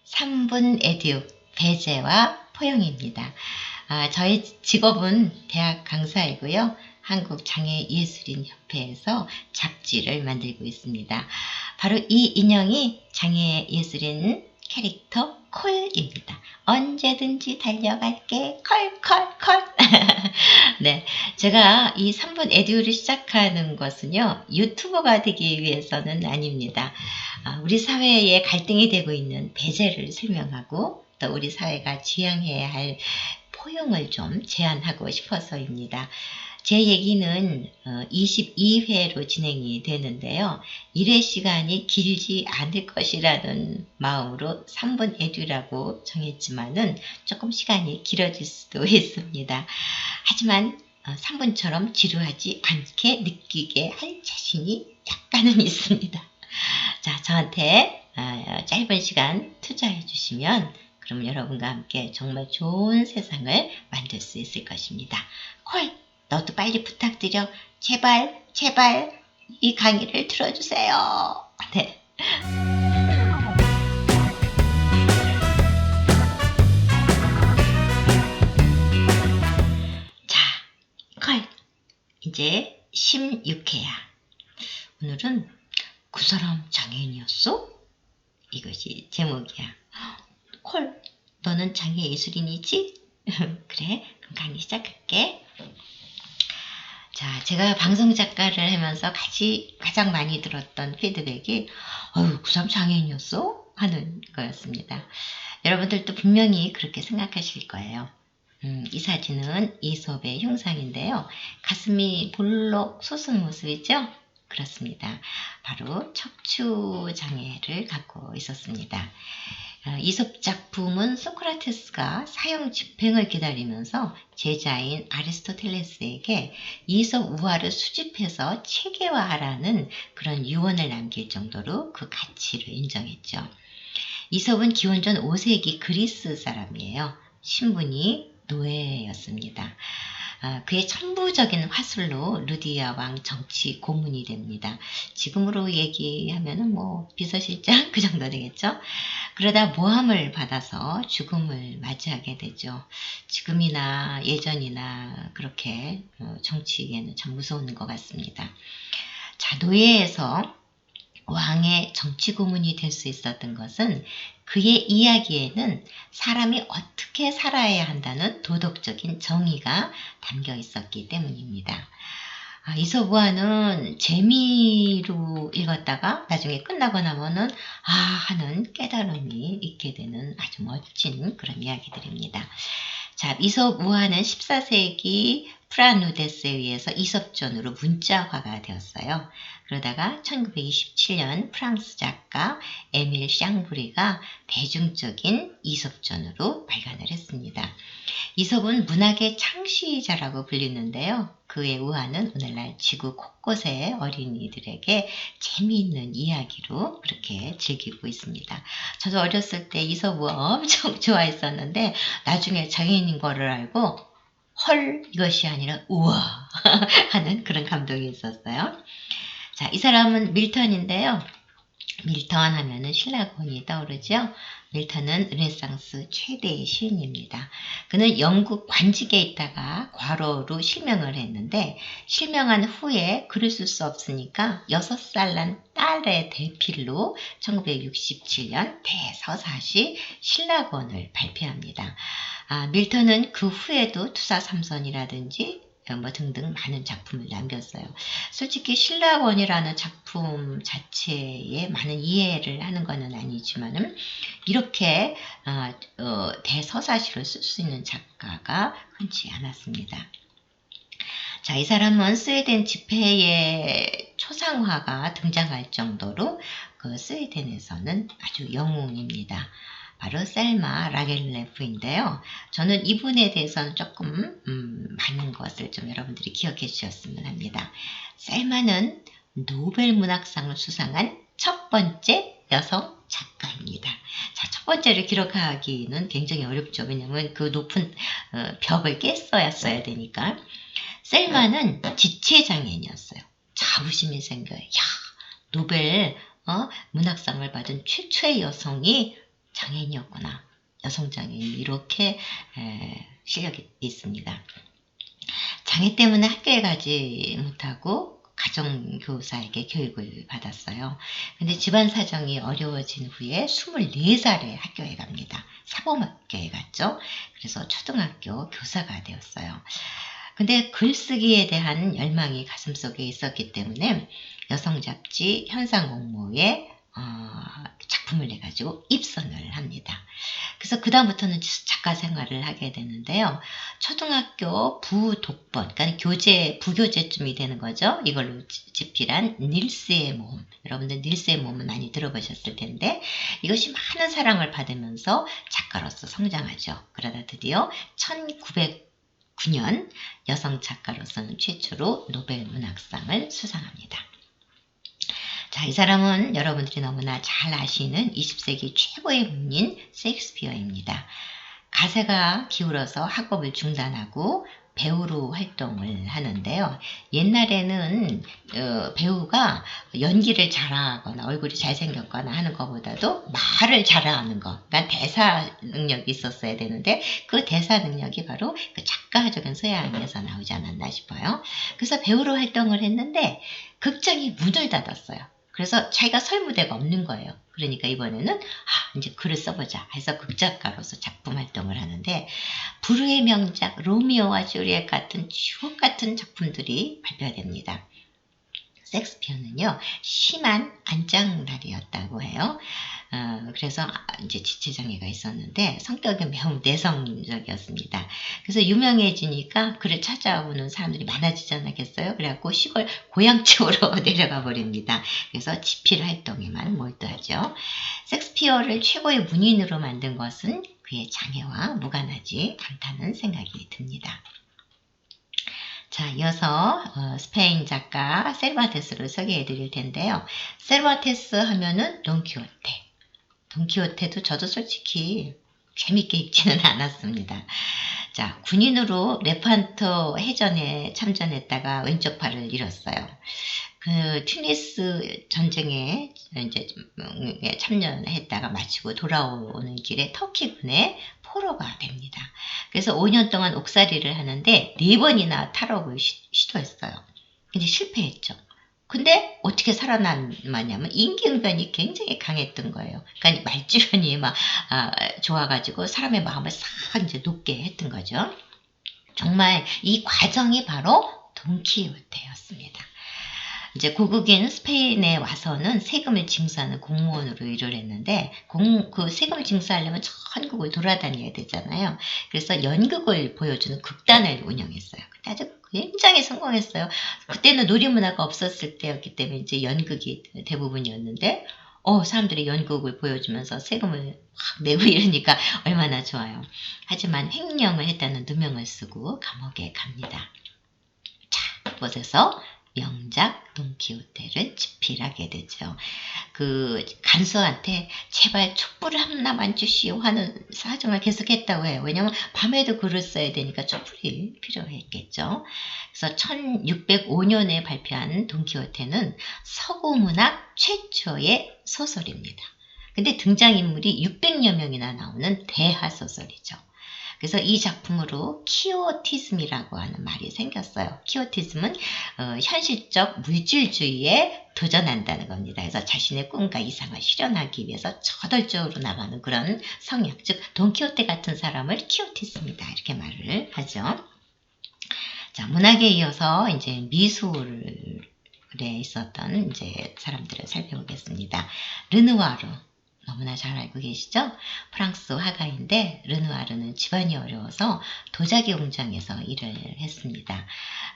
3분 에듀 배재와 포영입니다. 저희 직업은 대학 강사이고요. 한국장애예술인협회에서 잡지를 만들고 있습니다. 바로 이 인형이 장애예술인 캐릭터 콜입니다. 언제든지 달려갈게 콜콜콜. 네, 제가 이 3분 에듀를 시작하는 것은요, 유튜버가 되기 위해서는 아닙니다. 우리 사회에 갈등이 되고 있는 배제를 설명하고 또 우리 사회가 지향해야 할 포용을 좀 제안하고 싶어서입니다. 제 얘기는 22회로 진행이 되는데요. 1회 시간이 길지 않을 것이라는 마음으로 3분 에듀라고 정했지만은 조금 시간이 길어질 수도 있습니다. 하지만 3분처럼 지루하지 않게 느끼게 할 자신이 약간은 있습니다. 자, 저한테 짧은 시간 투자해 주시면 그럼 여러분과 함께 정말 좋은 세상을 만들 수 있을 것입니다. 콜! 너도 빨리 부탁드려. 제발, 제발 이 강의를 들어주세요. 네. 자, 콜! 이제 16회야. 오늘은 그 사람 장애인이었어? 이것이 제목이야. 콜, 너는 장애예술인이지? 그래, 그럼 강의 시작할게. 자, 제가 방송작가를 하면서 가장 많이 들었던 피드백이 그 사람 장애인이었어? 하는 거였습니다. 여러분들도 분명히 그렇게 생각하실 거예요. 이 사진은 이솝의 흉상인데요. 가슴이 볼록 솟은 모습이죠? 그렇습니다. 바로 척추장애를 갖고 있었습니다. 이솝 작품은 소크라테스가 사형 집행을 기다리면서 제자인 아리스토텔레스에게 이솝 우화를 수집해서 체계화하라는 그런 유언을 남길 정도로 그 가치를 인정했죠. 이솝은 기원전 5세기 그리스 사람이에요. 신분이 노예였습니다. 그의 천부적인 화술로 루디아 왕 정치 고문이 됩니다. 지금으로 얘기하면 비서실장 그 정도 되겠죠. 그러다 모함을 받아서 죽음을 맞이하게 되죠. 지금이나 예전이나 그렇게 정치에는 참 무서운 것 같습니다. 자, 노예에서 왕의 정치 고문이 될 수 있었던 것은 그의 이야기에는 사람이 어떻게 살아야 한다는 도덕적인 정의가 담겨 있었기 때문입니다. 이솝 우화는 재미로 읽었다가 나중에 끝나고 나면은 하는 깨달음이 있게 되는 아주 멋진 그런 이야기들입니다. 자, 이솝 우화는 14세기 프라누데스에 의해서 이솝전으로 문자화가 되었어요. 그러다가 1927년 프랑스 작가 에밀 샹브리가 대중적인 이솝전으로 발간을 했습니다. 이솝은 문학의 창시자라고 불리는데요. 그의 우화는 오늘날 지구 곳곳의 어린이들에게 재미있는 이야기로 그렇게 즐기고 있습니다. 저도 어렸을 때 이솝 우화 엄청 좋아했었는데 나중에 장애인인 거를 알고 헐 이것이 아니라 우와 하는 그런 감동이 있었어요. 자, 이 사람은 밀턴인데요. 밀턴 하면은 신라곤이 떠오르죠. 밀턴은 르네상스 최대의 시인입니다. 그는 영국 관직에 있다가 과로로 실명을 했는데 실명한 후에 글을 쓸 수 없으니까 6살 난 딸의 대필로 1967년 대서사시 신라곤을 발표합니다. 밀턴은 그 후에도 투사삼선이라든지 등등 많은 작품을 남겼어요. 솔직히 신라곤이라는 작품 자체에 많은 이해를 하는 것은 아니지만은 이렇게 대서사시를 쓸 수 있는 작가가 흔치 않았습니다. 자, 이 사람은 스웨덴 집회에 초상화가 등장할 정도로 그 스웨덴에서는 아주 영웅입니다. 바로 셀마 라겔레프인데요. 저는 이분에 대해서는 조금 많은 것을 좀 여러분들이 기억해 주셨으면 합니다. 셀마는 노벨 문학상을 수상한 첫 번째 여성 작가입니다. 자, 첫 번째를 기록하기는 굉장히 어렵죠. 왜냐하면 그 높은 벽을 깼어야 되니까. 셀마는 지체장애인이었어요. 자부심이 생겨요. 야, 노벨 문학상을 받은 최초의 여성이 장애인이었구나. 여성 장애인 이렇게 실력이 있습니다. 장애 때문에 학교에 가지 못하고 가정교사에게 교육을 받았어요. 근데 집안 사정이 어려워진 후에 24살에 학교에 갑니다. 사범학교에 갔죠. 그래서 초등학교 교사가 되었어요. 근데 글쓰기에 대한 열망이 가슴속에 있었기 때문에 여성 잡지 현상공모에 작품을 내가지고 입선을 합니다. 그래서 그 다음부터는 작가 생활을 하게 되는데요. 초등학교 부독본, 그러니까 부교재쯤이 되는 거죠. 이걸로 집필한 닐스의 모험. 여러분들 닐스의 모험은 많이 들어보셨을 텐데 이것이 많은 사랑을 받으면서 작가로서 성장하죠. 그러다 드디어 1909년 여성 작가로서는 최초로 노벨 문학상을 수상합니다. 자, 이 사람은 여러분들이 너무나 잘 아시는 20세기 최고의 문인 셰익스피어입니다. 가세가 기울어서 학업을 중단하고 배우로 활동을 하는데요. 옛날에는 배우가 연기를 잘하거나 얼굴이 잘생겼거나 하는 것보다도 말을 잘하는 것, 그러니까 대사 능력이 있었어야 되는데 그 대사 능력이 바로 그 작가적인 소양에서 나오지 않았나 싶어요. 그래서 배우로 활동을 했는데 극장이 문을 닫았어요. 그래서 자기가 설 무대가 없는 거예요. 그러니까 이번에는 이제 글을 써보자 해서 극작가로서 작품 활동을 하는데 불후의 명작 로미오와 주리엣 같은 주옥 같은 작품들이 발표됩니다. 셰익스피어는요 심한 안장날이었다고 해요. 그래서 이제 지체장애가 있었는데 성격이 매우 내성적이었습니다. 그래서 유명해지니까 그를 찾아오는 사람들이 많아지지 않았겠어요? 그래갖고 시골 고향집으로 내려가 버립니다. 그래서 집필 활동에만 몰두하죠. 셰익스피어를 최고의 문인으로 만든 것은 그의 장애와 무관하지 않다는 생각이 듭니다. 자, 이어서 스페인 작가 세르반테스를 소개해 드릴 텐데요. 세르반테스 하면은 돈키호테. 돈키호테도 저도 솔직히 재밌게 읽지는 않았습니다. 자, 군인으로 레판토 해전에 참전했다가 왼쪽 팔을 잃었어요. 그 튜니스 전쟁에 이제 참전했다가 마치고 돌아오는 길에 터키군에 포로가 됩니다. 그래서 5년 동안 옥살이를 하는데 4번이나 탈옥을 시도했어요. 근데 실패했죠. 근데 어떻게 살아남았냐면 임기응변이 굉장히 강했던 거예요. 그러니까 말주변이 막 좋아가지고 사람의 마음을 싹 이제 녹게 했던 거죠. 정말 이 과정이 바로 돈키호테였습니다. 이제 고국인 스페인에 와서는 세금을 징수하는 공무원으로 일을 했는데 그 세금을 징수하려면 전국을 돌아다녀야 되잖아요. 그래서 연극을 보여주는 극단을 운영했어요. 근데 아주 굉장히 성공했어요. 그때는 놀이문화가 없었을 때였기 때문에 이제 연극이 대부분이었는데 사람들이 연극을 보여주면서 세금을 확 내고 이러니까 얼마나 좋아요. 하지만 횡령을 했다는 누명을 쓰고 감옥에 갑니다. 자, 그곳에서 명작 돈키호테를 집필하게 되죠. 그 간수한테 제발 촛불을 하나만 주시오 하는 사정을 계속했다고 해요. 왜냐하면 밤에도 글을 써야 되니까 촛불이 필요했겠죠. 그래서 1605년에 발표한 돈키호테는 서구문학 최초의 소설입니다. 근데 등장인물이 600여 명이나 나오는 대하소설이죠. 그래서 이 작품으로 키오티즘이라고 하는 말이 생겼어요. 키오티즘은 현실적 물질주의에 도전한다는 겁니다. 그래서 자신의 꿈과 이상을 실현하기 위해서 저돌적으로 나가는 그런 성향, 즉 돈키호테 같은 사람을 키오티즘이다 이렇게 말을 하죠. 자, 문학에 이어서 이제 미술에 있었던 이제 사람들을 살펴보겠습니다. 르누아르. 너무나 잘 알고 계시죠? 프랑스 화가인데 르누아르는 집안이 어려워서 도자기 공장에서 일을 했습니다.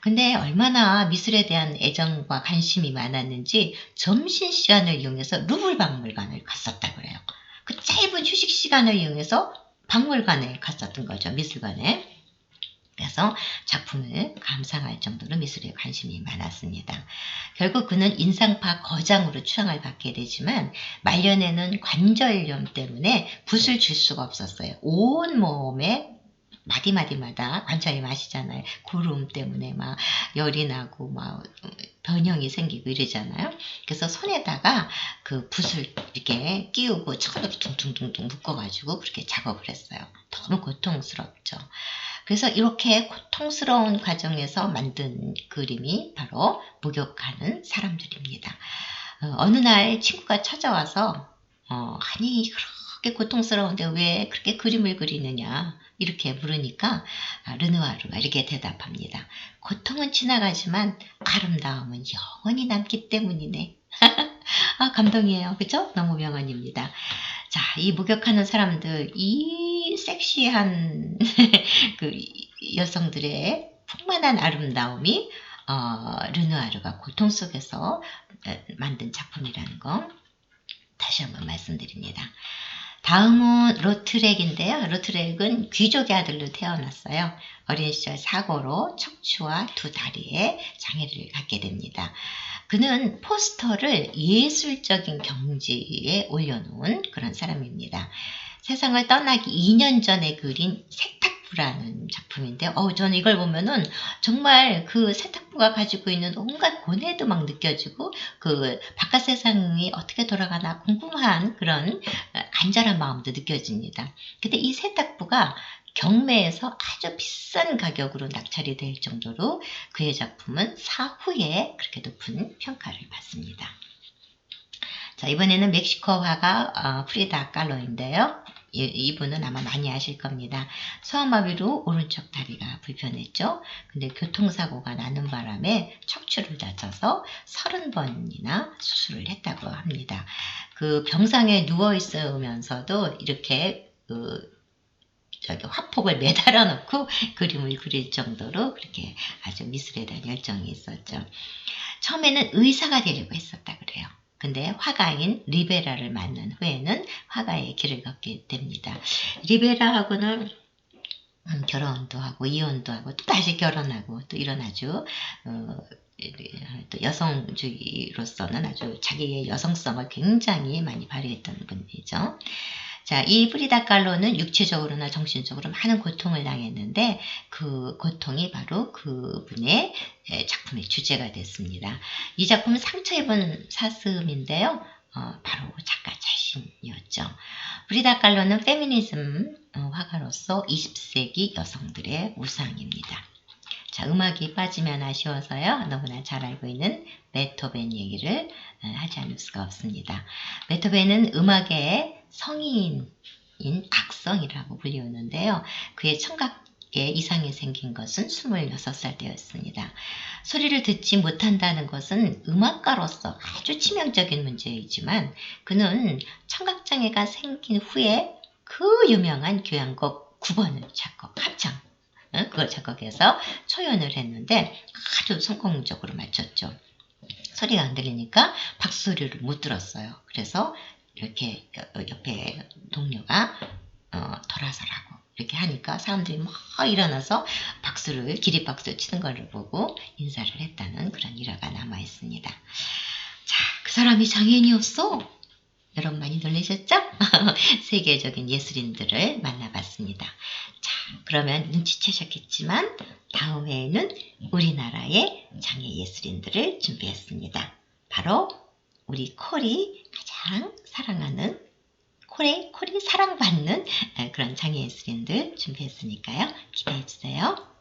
근데 얼마나 미술에 대한 애정과 관심이 많았는지 점심시간을 이용해서 루브르 박물관을 갔었다고 해요. 그 짧은 휴식 시간을 이용해서 박물관에 갔었던 거죠. 미술관에. 그래서 작품을 감상할 정도로 미술에 관심이 많았습니다. 결국 그는 인상파 거장으로 추앙을 받게 되지만 말년에는 관절염 때문에 붓을 줄 수가 없었어요. 온 몸에 마디마디마다 관찰이 마시잖아요. 고름 때문에 막 열이 나고 막 변형이 생기고 이러잖아요. 그래서 손에다가 그 붓을 이렇게 끼우고 천으로 둥둥둥둥 묶어가지고 그렇게 작업을 했어요. 너무 고통스럽죠. 그래서 이렇게 고통스러운 과정에서 만든 그림이 바로 목욕하는 사람들입니다. 어느 날 친구가 찾아와서 아니 그렇게 고통스러운데 왜 그렇게 그림을 그리느냐 이렇게 물으니까 르누아르가 이렇게 대답합니다. 고통은 지나가지만 아름다움은 영원히 남기 때문이네. 감동이에요. 그죠? 너무 명언입니다. 자, 이 목욕하는 사람들, 이 섹시한 그 여성들의 풍만한 아름다움이 르누아르가 고통 속에서 만든 작품이라는 거 다시 한번 말씀드립니다. 다음은 로트렉인데요. 로트렉은 귀족의 아들로 태어났어요. 어린 시절 사고로 척추와 두 다리에 장애를 갖게 됩니다. 그는 포스터를 예술적인 경지에 올려놓은 그런 사람입니다. 세상을 떠나기 2년 전에 그린 세탁부라는 작품인데 저는 이걸 보면은 정말 그 세탁부가 가지고 있는 온갖 고뇌도 막 느껴지고 그 바깥 세상이 어떻게 돌아가나 궁금한 그런 간절한 마음도 느껴집니다. 근데 이 세탁부가 경매에서 아주 비싼 가격으로 낙찰이 될 정도로 그의 작품은 사후에 그렇게 높은 평가를 받습니다. 자, 이번에는 멕시코 화가 프리다 칼로인데요. 이분은 아마 많이 아실 겁니다. 소아마비로 오른쪽 다리가 불편했죠. 근데 교통사고가 나는 바람에 척추를 다쳐서 30번이나 수술을 했다고 합니다. 그 병상에 누워 있으면서도 이렇게 화폭을 매달아 놓고 그림을 그릴 정도로 그렇게 아주 미술에 대한 열정이 있었죠. 처음에는 의사가 되려고 했었다 그래요. 근데 화가인 리베라를 만난 후에는 화가의 길을 걷게 됩니다. 리베라하고는 결혼도 하고 이혼도 하고 또 다시 결혼하고 또 이런 아주 또 여성주의로서는 아주 자기의 여성성을 굉장히 많이 발휘했던 분이죠. 자, 이 프리다 칼로는 육체적으로나 정신적으로 많은 고통을 당했는데 그 고통이 바로 그분의 작품의 주제가 됐습니다. 이 작품은 상처 입은 사슴인데요. 바로 작가 자신이었죠. 프리다 칼로는 페미니즘 화가로서 20세기 여성들의 우상입니다. 자, 음악이 빠지면 아쉬워서요. 너무나 잘 알고 있는 베토벤 얘기를 하지 않을 수가 없습니다. 베토벤은 음악의 성인인 악성이라고 불리우는데요. 그의 청각에 이상이 생긴 것은 26살 때였습니다. 소리를 듣지 못한다는 것은 음악가로서 아주 치명적인 문제이지만 그는 청각장애가 생긴 후에 그 유명한 교향곡 9번을 작곡, 합창 그걸 작곡해서 초연을 했는데 아주 성공적으로 마쳤죠. 소리가 안 들리니까 박수소리를 못 들었어요. 그래서 이렇게 옆에 동료가 돌아서라고 이렇게 하니까 사람들이 막 일어나서 박수를 기립박수 치는 걸 보고 인사를 했다는 그런 일화가 남아 있습니다. 자, 그 사람이 장애인이었어? 여러분 많이 놀라셨죠? 세계적인 예술인들을 만나봤습니다. 자, 그러면 눈치채셨겠지만 다음 회에는 우리나라의 장애 예술인들을 준비했습니다. 바로 우리 콜이 가장 사랑하는 콜이 사랑받는 그런 장애 예술인들 준비했으니까요. 기대해주세요.